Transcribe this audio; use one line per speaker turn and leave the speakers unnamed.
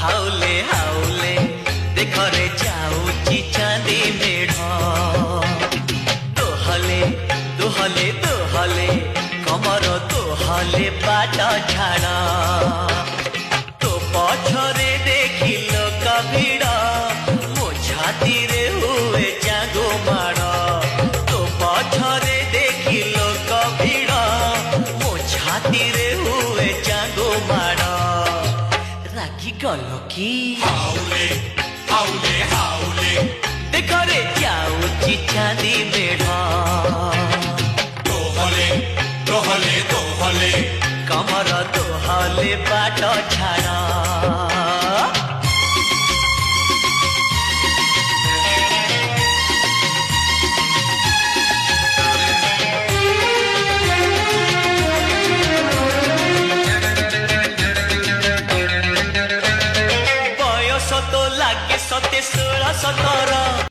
हाउले हाउले देखरे जाऊची चांदी मेढ़ दोहले दोहले दोहले कमर दोहले बाट झाड़ तो पछरे देखिल कभिड़ मो छाती रे हुए जागो माड़ तो पछरे देखिल कभिड़ मो छाती रे हुए जागो माड़ रागी गल की
हाउले हाउले हाउले
देखरे जाऊची चांदी मेढ़
दोहले दोहले दोहले
कमर दोहले बाट झाड़ बयस तो लागे 17-16